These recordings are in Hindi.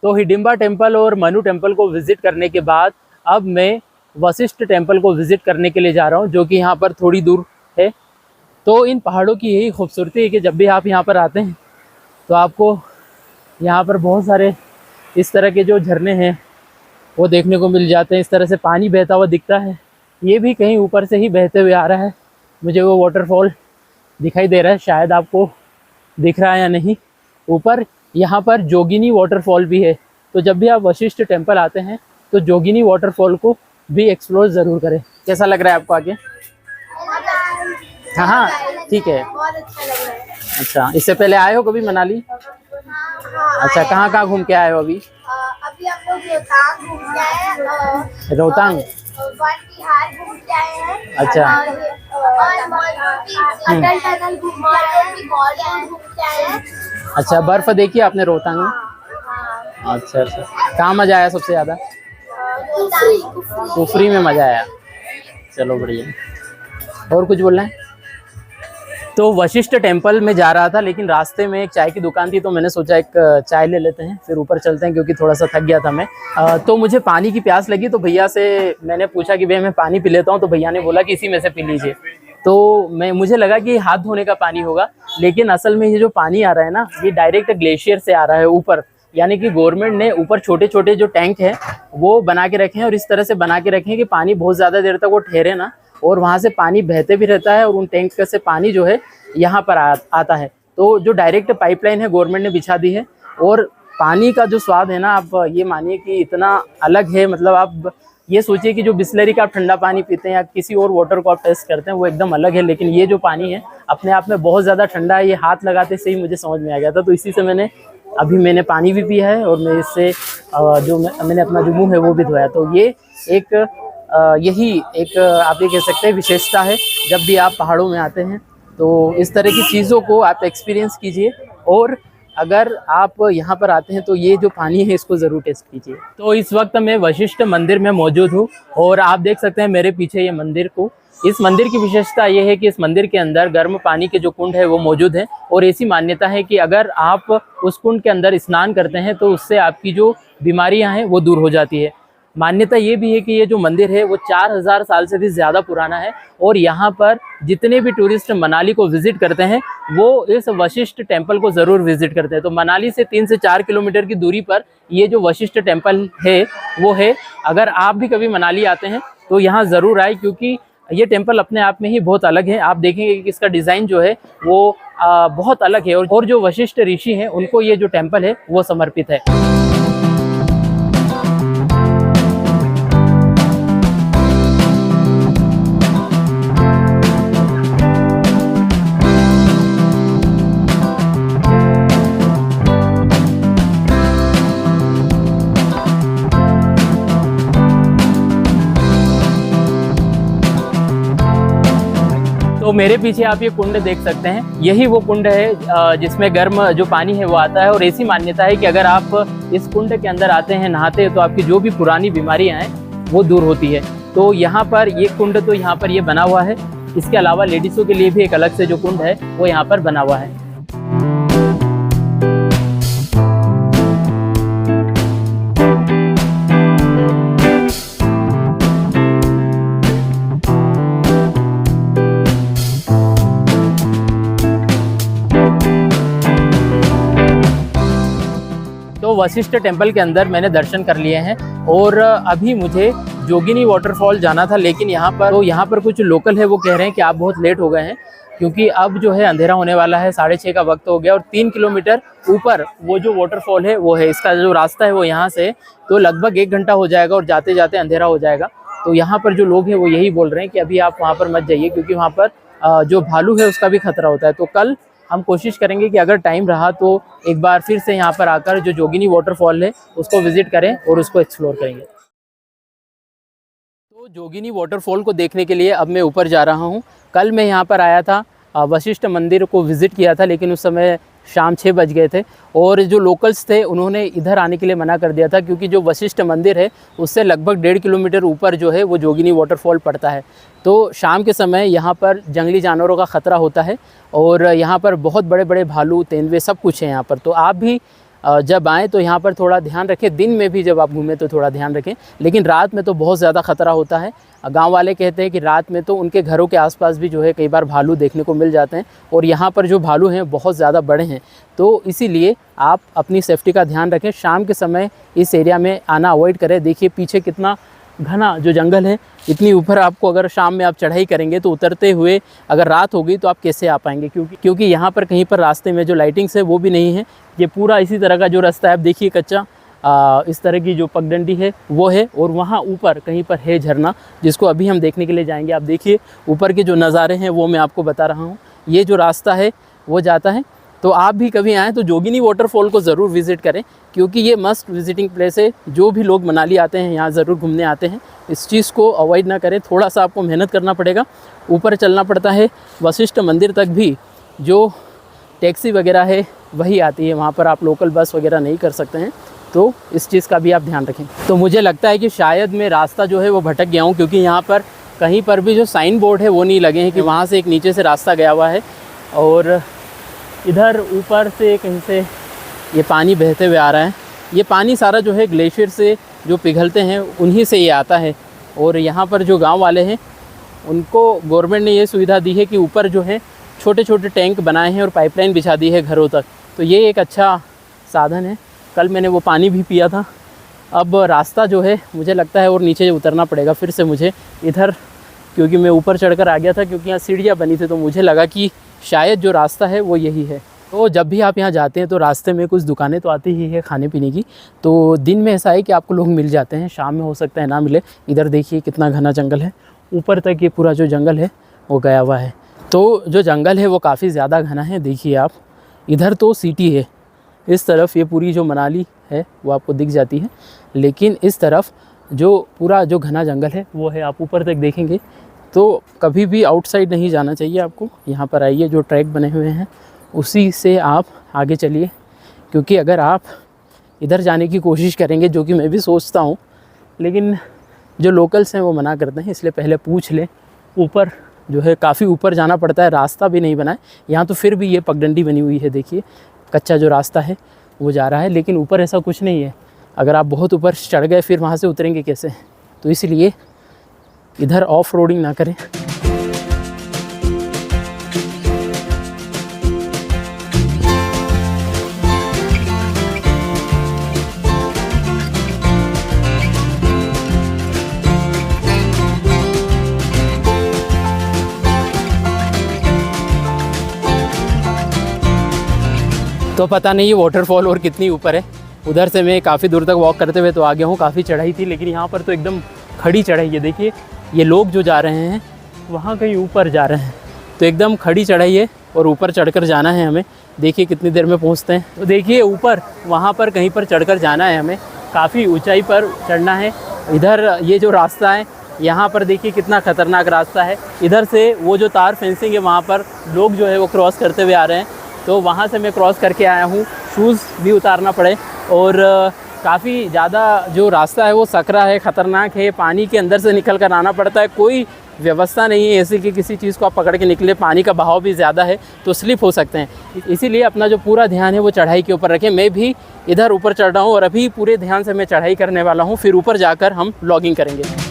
तो हिडिंबा टेम्पल और मनु टेम्पल को विज़िट करने के बाद अब मैं वशिष्ठ टेम्पल को विज़िट करने के लिए जा रहा हूँ, जो कि यहाँ पर थोड़ी दूर है। तो इन पहाड़ों की यही खूबसूरती है कि जब भी आप यहाँ पर आते हैं तो आपको यहाँ पर बहुत सारे इस तरह के जो झरने हैं वो देखने को मिल जाते हैं। इस तरह से पानी बहता हुआ दिखता है। ये भी कहीं ऊपर से ही बहते हुए आ रहा है। मुझे वो वाटरफॉल दिखाई दे रहा है, शायद आपको दिख रहा है या नहीं। ऊपर यहाँ पर जोगिनी वाटरफॉल भी है। तो जब भी आप वशिष्ठ टेम्पल आते हैं तो जोगिनी वाटरफॉल को भी एक्सप्लोर ज़रूर करें। कैसा लग रहा है आपको आगे? हाँ हाँ ठीक है। बहुत अच्छा लग रहा है। अच्छा, इससे पहले आए हो कभी मनाली? अच्छा, कहाँ कहाँ घूम के आए हो अभी? अभी हम लोग रोहतांग घूम के आए हैं। रोहतांग? वन विहार घूम के आए हैं। अच्छा। अटल टनल घूम के आए हैं। मॉल रोड घूम के आए हैं। अच्छा, बर्फ़ देखी आपने रोहतांग में? अच्छा अच्छा, कहाँ मज़ा आया सबसे ज़्यादा? कुफरी में मज़ा आया। चलो बढ़िया। और कुछ बोलना है? तो वशिष्ठ टेम्पल में जा रहा था, लेकिन रास्ते में एक चाय की दुकान थी, तो मैंने सोचा एक चाय ले लेते हैं, फिर ऊपर चलते हैं, क्योंकि थोड़ा सा थक गया था मैं। तो मुझे पानी की प्यास लगी, तो भैया से मैंने पूछा कि भैया मैं पानी पी लेता हूँ, तो भैया ने बोला कि इसी में से पी लीजिए। तो मुझे लगा कि हाथ धोने का पानी होगा, लेकिन असल में ये जो पानी आ रहा है ना, ये डायरेक्ट ग्लेशियर से आ रहा है ऊपर। यानी कि गवर्नमेंट ने ऊपर छोटे छोटे जो टैंक हैं वो बना के रखे हैं, और इस तरह से बना के रखे हैं कि पानी बहुत ज़्यादा देर तक वो ठहरे ना, और वहाँ से पानी बहते भी रहता है, और उन टैंक से पानी जो है यहाँ पर आता है। तो जो डायरेक्ट पाइपलाइन है गवर्नमेंट ने बिछा दी है, और पानी का जो स्वाद है ना, आप ये मानिए कि इतना अलग है। मतलब आप ये सोचिए कि जो बिस्लरी का आप ठंडा पानी पीते हैं या किसी और वाटर को आप टेस्ट करते हैं वो एकदम अलग है, लेकिन ये जो पानी है अपने आप में बहुत ज़्यादा ठंडा है। ये हाथ लगाते से ही मुझे समझ में आ गया था। तो इसी से मैंने पानी भी पिया है, और मैं इससे मैंने अपना जो मुँह है वो भी धोया। तो ये यही एक आप ये कह सकते हैं विशेषता है। जब भी आप पहाड़ों में आते हैं तो इस तरह की चीज़ों को आप एक्सपीरियंस कीजिए, और अगर आप यहाँ पर आते हैं तो ये जो पानी है इसको ज़रूर टेस्ट कीजिए। तो इस वक्त मैं वशिष्ठ मंदिर में मौजूद हूँ, और आप देख सकते हैं मेरे पीछे ये मंदिर को। इस मंदिर की विशेषता ये है कि इस मंदिर के अंदर गर्म पानी के जो कुंड है वो मौजूद है, और ऐसी मान्यता है कि अगर आप उस कुंड के अंदर स्नान करते हैं तो उससे आपकी जो बीमारियाँ हैं वो दूर हो जाती है। मान्यता ये भी है कि ये जो मंदिर है वो 4000 साल से भी ज़्यादा पुराना है, और यहाँ पर जितने भी टूरिस्ट मनाली को विज़िट करते हैं वो इस वशिष्ठ टेम्पल को ज़रूर विज़िट करते हैं। तो मनाली से 3 से 4 किलोमीटर की दूरी पर ये जो वशिष्ठ टेम्पल है वो है। अगर आप भी कभी मनाली आते हैं तो यहाँ ज़रूर आए, क्योंकि ये टेम्पल अपने आप में ही बहुत अलग है। आप देखेंगे कि इसका डिज़ाइन जो है वो बहुत अलग है, और जो वशिष्ठ ऋषि हैं उनको ये जो टेम्पल है वो समर्पित है। तो मेरे पीछे आप ये कुंड देख सकते हैं, यही वो कुंड है जिसमें गर्म जो पानी है वो आता है। और ऐसी मान्यता है कि अगर आप इस कुंड के अंदर आते हैं, नहाते हैं, तो आपकी जो भी पुरानी बीमारियां हैं वो दूर होती है। तो यहाँ पर ये कुंड तो यहाँ पर ये बना हुआ है। इसके अलावा लेडीज़ों के लिए भी एक अलग से जो कुंड है वो यहाँ पर बना हुआ है। तो वशिष्ठ टेम्पल के अंदर मैंने दर्शन कर लिए हैं, और अभी मुझे जोगिनी वाटरफॉल जाना था, लेकिन यहाँ पर कुछ लोकल है वो कह रहे हैं कि आप बहुत लेट हो गए हैं, क्योंकि अब जो है अंधेरा होने वाला है, 6:30 का वक्त हो गया, और 3 किलोमीटर ऊपर वो जो वाटरफॉल है वो है। इसका जो रास्ता है वो यहाँ से तो लगभग 1 घंटा हो जाएगा, और जाते जाते अंधेरा हो जाएगा। तो यहाँ पर जो लोग हैं वो यही बोल रहे हैं कि अभी आप वहाँ पर मत जाइए, क्योंकि वहाँ पर जो भालू है उसका भी खतरा होता है। तो कल हम कोशिश करेंगे कि अगर टाइम रहा तो एक बार फिर से यहाँ पर आकर जो जोगिनी वाटरफॉल है उसको विजिट करें और उसको एक्सप्लोर करेंगे। तो जोगिनी वाटरफॉल को देखने के लिए अब मैं ऊपर जा रहा हूँ। कल मैं यहाँ पर आया था, वशिष्ठ मंदिर को विज़िट किया था, लेकिन उस समय शाम 6 बज गए थे, और जो लोकल्स थे उन्होंने इधर आने के लिए मना कर दिया था, क्योंकि जो वशिष्ठ मंदिर है उससे लगभग 1.5 किलोमीटर ऊपर जो है वो जोगिनी वाटरफॉल पड़ता है। तो शाम के समय यहाँ पर जंगली जानवरों का ख़तरा होता है, और यहाँ पर बहुत बड़े बड़े भालू, तेंदुए सब कुछ है यहाँ पर। तो आप भी जब आएँ तो यहाँ पर थोड़ा ध्यान रखें। दिन में भी जब आप घूमें तो थोड़ा ध्यान रखें, लेकिन रात में तो बहुत ज़्यादा ख़तरा होता है। गांव वाले कहते हैं कि रात में तो उनके घरों के आसपास भी जो है कई बार भालू देखने को मिल जाते हैं, और यहाँ पर जो भालू हैं बहुत ज़्यादा बड़े हैं। तो इसीलिए आप अपनी सेफ्टी का ध्यान रखें। शाम के समय इस एरिया में आना अवॉइड करें। देखिए पीछे कितना घना जो जंगल है, इतनी ऊपर आपको अगर शाम में आप चढ़ाई करेंगे तो उतरते हुए अगर रात होगी तो आप कैसे आ पाएंगे, क्योंकि यहाँ पर कहीं पर रास्ते में जो लाइटिंग्स है वो भी नहीं है। ये पूरा इसी तरह का जो रास्ता है, आप देखिए कच्चा, इस तरह की जो पगडंडी है वो है, और वहाँ ऊपर कहीं पर है झरना, जिसको अभी हम देखने के लिए जाएंगे। आप देखिए ऊपर के जो नज़ारे हैं वो मैं आपको बता रहा हूँ। ये जो रास्ता है वो जाता है। तो आप भी कभी आएँ तो जोगिनी वाटरफॉल को ज़रूर विज़िट करें, क्योंकि ये मस्ट विज़िटिंग प्लेस है। जो भी लोग मनाली आते हैं यहाँ ज़रूर घूमने आते हैं। इस चीज़ को अवॉइड ना करें। थोड़ा सा आपको मेहनत करना पड़ेगा, ऊपर चलना पड़ता है। वशिष्ठ मंदिर तक भी जो टैक्सी वगैरह है वही आती है, वहाँ पर आप लोकल बस वगैरह नहीं कर सकते हैं। तो इस चीज़ का भी आप ध्यान रखें। तो मुझे लगता है कि शायद मैं रास्ता जो है वो भटक गया हूँ, क्योंकि यहाँ पर कहीं पर भी जो साइन बोर्ड है वो नहीं लगे हैं कि वहाँ से एक नीचे से रास्ता गया हुआ है, और इधर ऊपर से कहीं से ये पानी बहते हुए आ रहा है। ये पानी सारा जो है ग्लेशियर से जो पिघलते हैं उन्हीं से ये आता है। और यहाँ पर जो गांव वाले हैं उनको गवर्नमेंट ने ये सुविधा दी है कि ऊपर जो है छोटे छोटे टैंक बनाए हैं और पाइपलाइन बिछा दी है घरों तक। तो ये एक अच्छा साधन है। कल मैंने वो पानी भी पिया था। अब रास्ता जो है मुझे लगता है और नीचे उतरना पड़ेगा फिर से मुझे इधर, क्योंकि मैं ऊपर चढ़कर आ गया था, क्योंकि यहाँ सीढ़ियाँ बनी थी। तो मुझे लगा कि शायद जो रास्ता है वो यही है। तो जब भी आप यहाँ जाते हैं तो रास्ते में कुछ दुकानें तो आती ही है खाने पीने की। तो दिन में ऐसा है कि आपको लोग मिल जाते हैं, शाम में हो सकता है ना मिले। इधर देखिए कितना घना जंगल है, ऊपर तक ये पूरा जो जंगल है वो गया हुआ है। तो जो जंगल है वो काफ़ी ज़्यादा घना है। देखिए आप, इधर तो सिटी है, इस तरफ ये पूरी जो मनाली है वो आपको दिख जाती है, लेकिन इस तरफ जो पूरा जो घना जंगल है वो है। आप ऊपर तक देखेंगे तो कभी भी आउटसाइड नहीं जाना चाहिए आपको। यहाँ पर आइए, जो ट्रैक बने हुए हैं उसी से आप आगे चलिए, क्योंकि अगर आप इधर जाने की कोशिश करेंगे, जो कि मैं भी सोचता हूँ, लेकिन जो लोकल्स हैं वो मना करते हैं, इसलिए पहले पूछ लें। ऊपर जो है काफ़ी ऊपर जाना पड़ता है, रास्ता भी नहीं बना है यहाँ। तो फिर भी ये पगडंडी बनी हुई है, देखिए कच्चा जो रास्ता है वो जा रहा है, लेकिन ऊपर ऐसा कुछ नहीं है। अगर आप बहुत ऊपर चढ़ गए फिर वहाँ से उतरेंगे कैसे? तो इसलिए इधर ऑफ रोडिंग ना करें। तो पता नहीं ये वाटरफॉल और कितनी ऊपर है। उधर से मैं काफ़ी दूर तक वॉक करते हुए तो आ गया हूँ। काफ़ी चढ़ाई थी, लेकिन यहाँ पर तो एकदम खड़ी चढ़ाई है। देखिए ये लोग जो जा रहे हैं वहाँ कहीं ऊपर जा रहे हैं, तो एकदम खड़ी चढ़ाई है और ऊपर चढ़कर जाना है हमें। देखिए कितनी देर में पहुँचते हैं। तो देखिए ऊपर वहाँ पर कहीं पर चढ़कर जाना है हमें, काफ़ी ऊंचाई पर चढ़ना है। इधर ये जो रास्ता है यहाँ पर देखिए कितना ख़तरनाक रास्ता है। इधर से वो जो तार फेंसिंग है वहाँ पर लोग जो है वो क्रॉस करते हुए आ रहे हैं, तो वहाँ से मैं क्रॉस करके आया हूँ। शूज़ भी उतारना पड़े, और काफ़ी ज़्यादा जो रास्ता है वो सकरा है, ख़तरनाक है। पानी के अंदर से निकल कर आना पड़ता है, कोई व्यवस्था नहीं है ऐसी कि किसी चीज़ को आप पकड़ के निकले। पानी का बहाव भी ज़्यादा है तो स्लिप हो सकते हैं। इसीलिए अपना जो पूरा ध्यान है वो चढ़ाई के ऊपर रखें। मैं भी इधर ऊपर चढ़ रहा हूँ और अभी पूरे ध्यान से मैं चढ़ाई करने वाला हूँ, फिर ऊपर जाकर हम व्लॉगिंग करेंगे।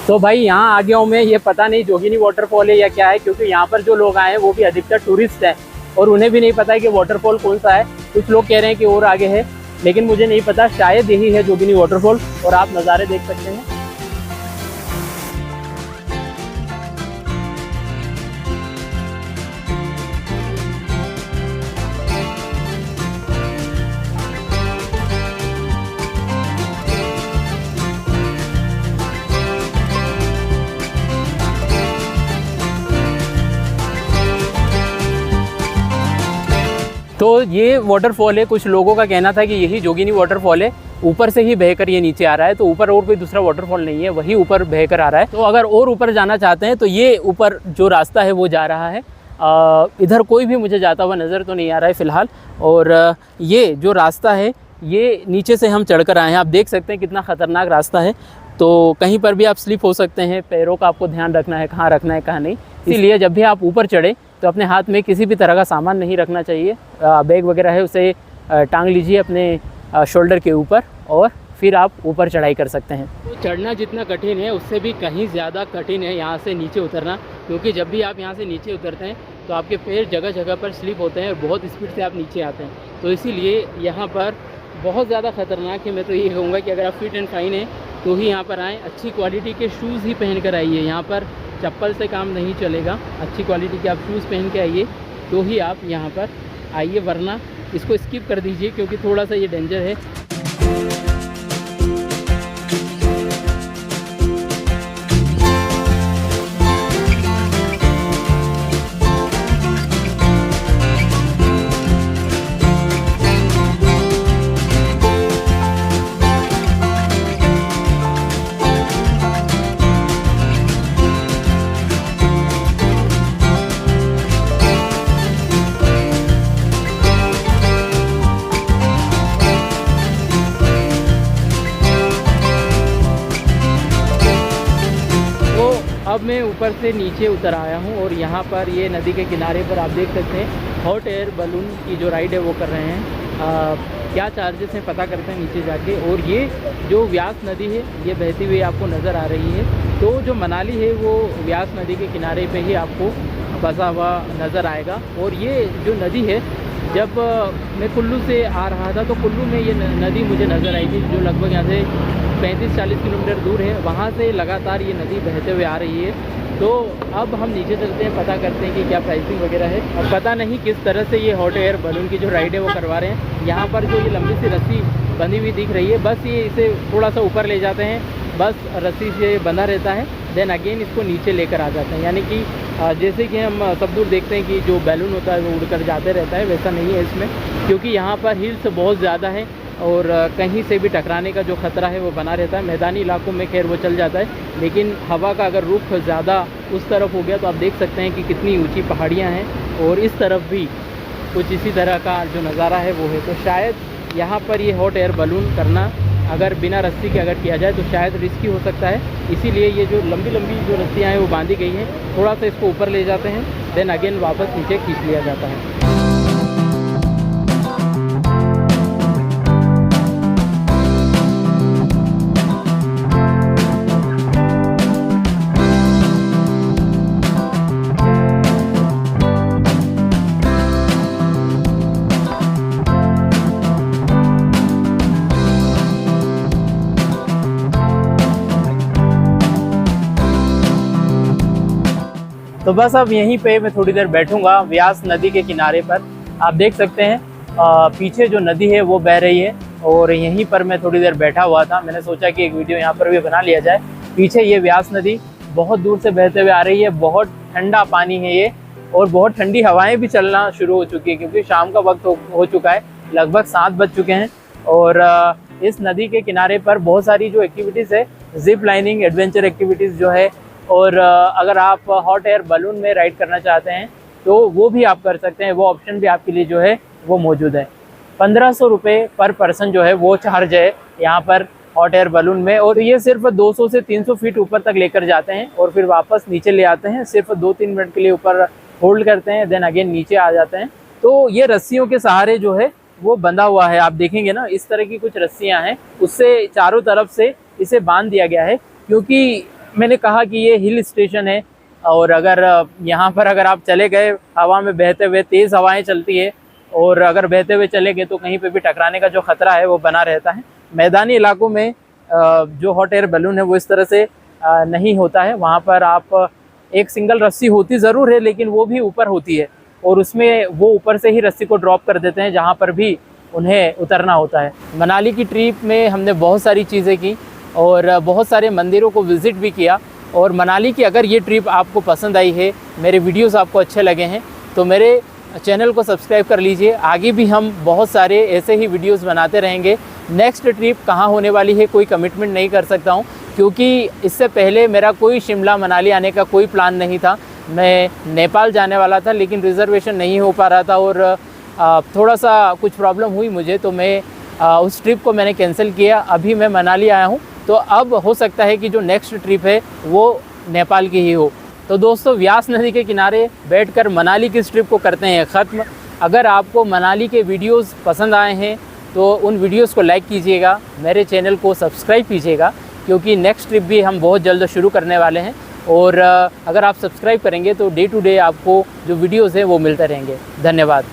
तो भाई यहाँ आ गया हूँ मैं। ये पता नहीं जोगिनी वाटरफॉल है या क्या है, क्योंकि यहाँ पर जो लोग आए हैं वो भी अधिकतर टूरिस्ट हैं और उन्हें भी नहीं पता है कि वाटरफॉल कौन सा है। कुछ लोग कह रहे हैं कि और आगे है, लेकिन मुझे नहीं पता। शायद यही है जोगिनी वाटरफॉल, और आप नज़ारे देख सकते हैं। तो ये वाटरफॉल है, कुछ लोगों का कहना था कि यही जोगिनी वाटरफॉल है, ऊपर से ही बहकर ये नीचे आ रहा है। तो ऊपर और कोई दूसरा वाटरफॉल नहीं है, वही ऊपर बहकर आ रहा है। तो अगर और ऊपर जाना चाहते हैं तो ये ऊपर जो रास्ता है वो जा रहा है। इधर कोई भी मुझे जाता हुआ नज़र तो नहीं आ रहा है फ़िलहाल। और ये जो रास्ता है ये नीचे से हम चढ़कर आए हैं, आप देख सकते हैं कितना ख़तरनाक रास्ता है। तो कहीं पर भी आप स्लिप हो सकते हैं, पैरों का आपको ध्यान रखना है, कहाँ रखना है कहाँ नहीं। इसीलिए जब भी आप ऊपर चढ़े तो अपने हाथ में किसी भी तरह का सामान नहीं रखना चाहिए। बैग वगैरह है उसे टांग लीजिए अपने शोल्डर के ऊपर और फिर आप ऊपर चढ़ाई कर सकते हैं। तो चढ़ना जितना कठिन है उससे भी कहीं ज़्यादा कठिन है यहाँ से नीचे उतरना, क्योंकि जब भी आप यहाँ से नीचे उतरते हैं तो आपके पैर जगह जगह पर स्लिप होते हैं और बहुत स्पीड से आप नीचे आते हैं। तो इसीलिए यहाँ पर बहुत ज़्यादा ख़तरनाक है। मैं तो ये कहूँगा कि अगर आप फिट एंड फाइन हैं तो ही यहाँ पर आएँ, अच्छी क्वालिटी के शूज़ ही पहन कर आइए। यहाँ पर चप्पल से काम नहीं चलेगा, अच्छी क्वालिटी के आप शूज़ पहन के आइए तो ही आप यहाँ पर आइए, वरना इसको स्किप कर दीजिए क्योंकि थोड़ा सा ये डेंजर है। अब मैं ऊपर से नीचे उतर आया हूँ और यहाँ पर ये नदी के किनारे पर आप देख सकते हैं हॉट एयर बलून की जो राइड है वो कर रहे हैं। क्या चार्जेस हैं पता करते हैं नीचे जाके। और ये जो व्यास नदी है ये बहती हुई आपको नज़र आ रही है। तो जो मनाली है वो व्यास नदी के किनारे पे ही आपको बसा हुआ नज़र आएगा। और ये जो नदी है, जब मैं कुल्लू से आ रहा था तो कुल्लू में ये नदी मुझे नज़र आई थी, जो लगभग यहाँ से 35-40 किलोमीटर दूर है। वहाँ से लगातार ये नदी बहते हुए आ रही है। तो अब हम नीचे चलते हैं, पता करते हैं कि क्या प्राइसिंग वगैरह है। और पता नहीं किस तरह से ये हॉट एयर बलून की जो राइड है वो करवा रहे हैं। यहाँ पर जो ये लंबी सी रस्सी बंधी हुई दिख रही है, बस ये इसे थोड़ा सा ऊपर ले जाते हैं, बस रस्सी से बंधा रहता है, देन अगेन इसको नीचे लेकर आ जाते हैं। यानी कि जैसे कि हम सब दूर देखते हैं कि जो बैलून होता है वो उड़कर जाते रहता है, वैसा नहीं है इसमें, क्योंकि यहाँ पर हिल्स बहुत ज़्यादा है और कहीं से भी टकराने का जो ख़तरा है वो बना रहता है। मैदानी इलाकों में खैर वो चल जाता है, लेकिन हवा का अगर रुख ज़्यादा उस तरफ हो गया तो आप देख सकते हैं कि कितनी ऊंची पहाड़ियाँ हैं और इस तरफ भी कुछ इसी तरह का जो नज़ारा है वो है। तो शायद यहाँ पर ये हॉट एयर बलून करना अगर बिना रस्सी के अगर किया जाए तो शायद रिस्की हो सकता है। इसीलिए ये जो लंबी लंबी जो रस्सियाँ हैं वो बांधी गई हैं, थोड़ा सा इसको ऊपर ले जाते हैं, देन अगेन वापस नीचे खींच लिया जाता है। तो बस अब यहीं पे मैं थोड़ी देर बैठूंगा व्यास नदी के किनारे पर। आप देख सकते हैं पीछे जो नदी है वो बह रही है और यहीं पर मैं थोड़ी देर बैठा हुआ था। मैंने सोचा कि एक वीडियो यहाँ पर भी बना लिया जाए। पीछे ये व्यास नदी बहुत दूर से बहते हुए आ रही है, बहुत ठंडा पानी है ये और बहुत ठंडी हवाएं भी चलना शुरू हो चुकी है, क्योंकि शाम का वक्त हो चुका है, लगभग 7 बज चुके हैं। और इस नदी के किनारे पर बहुत सारी जो एक्टिविटीज़ है, जिप लाइनिंग, एडवेंचर एक्टिविटीज़ जो है, और अगर आप हॉट एयर बलून में राइड करना चाहते हैं तो वो भी आप कर सकते हैं। वो ऑप्शन भी आपके लिए जो है वो मौजूद है। 1500 रुपये पर पर्सन जो है वो चार्ज है यहाँ पर हॉट एयर बलून में। और ये सिर्फ 200 से 300 फीट ऊपर तक लेकर जाते हैं और फिर वापस नीचे ले आते हैं। सिर्फ 2-3 मिनट के लिए ऊपर होल्ड करते हैं, देन अगेन नीचे आ जाते हैं। तो ये रस्सियों के सहारे जो है वो बंधा हुआ है। आप देखेंगे ना, इस तरह की कुछ रस्सियाँ हैं, उससे चारों तरफ से इसे बांध दिया गया है, क्योंकि मैंने कहा कि ये हिल स्टेशन है और अगर यहाँ पर अगर आप चले गए हवा में बहते हुए, तेज़ हवाएं चलती है और अगर बहते हुए चले गए तो कहीं पे भी टकराने का जो ख़तरा है वो बना रहता है। मैदानी इलाकों में जो हॉट एयर बलून है वो इस तरह से नहीं होता है। वहाँ पर आप एक सिंगल रस्सी होती ज़रूर है, लेकिन वो भी ऊपर होती है और उसमें वो ऊपर से ही रस्सी को ड्रॉप कर देते हैं जहाँ पर भी उन्हें उतरना होता है। मनाली की ट्रिप में हमने बहुत सारी चीज़ें की और बहुत सारे मंदिरों को विज़िट भी किया। और मनाली की अगर ये ट्रिप आपको पसंद आई है, मेरे वीडियोस आपको अच्छे लगे हैं, तो मेरे चैनल को सब्सक्राइब कर लीजिए। आगे भी हम बहुत सारे ऐसे ही वीडियोस बनाते रहेंगे। नेक्स्ट ट्रिप कहाँ होने वाली है कोई कमिटमेंट नहीं कर सकता हूँ, क्योंकि इससे पहले मेरा कोई शिमला मनाली आने का कोई प्लान नहीं था। मैं नेपाल जाने वाला था, लेकिन रिज़र्वेशन नहीं हो पा रहा था और थोड़ा सा कुछ प्रॉब्लम हुई मुझे, तो मैं उस ट्रिप को मैंने कैंसिल किया। अभी मैं मनाली आया हूँ, तो अब हो सकता है कि जो नेक्स्ट ट्रिप है वो नेपाल की ही हो। तो दोस्तों, व्यास नदी के किनारे बैठकर मनाली की ट्रिप को करते हैं ख़त्म। अगर आपको मनाली के वीडियोस पसंद आए हैं तो उन वीडियोस को लाइक कीजिएगा, मेरे चैनल को सब्सक्राइब कीजिएगा, क्योंकि नेक्स्ट ट्रिप भी हम बहुत जल्द शुरू करने वाले हैं। और अगर आप सब्सक्राइब करेंगे तो डे टू डे आपको जो वीडियोज़ हैं वो मिलते रहेंगे। धन्यवाद।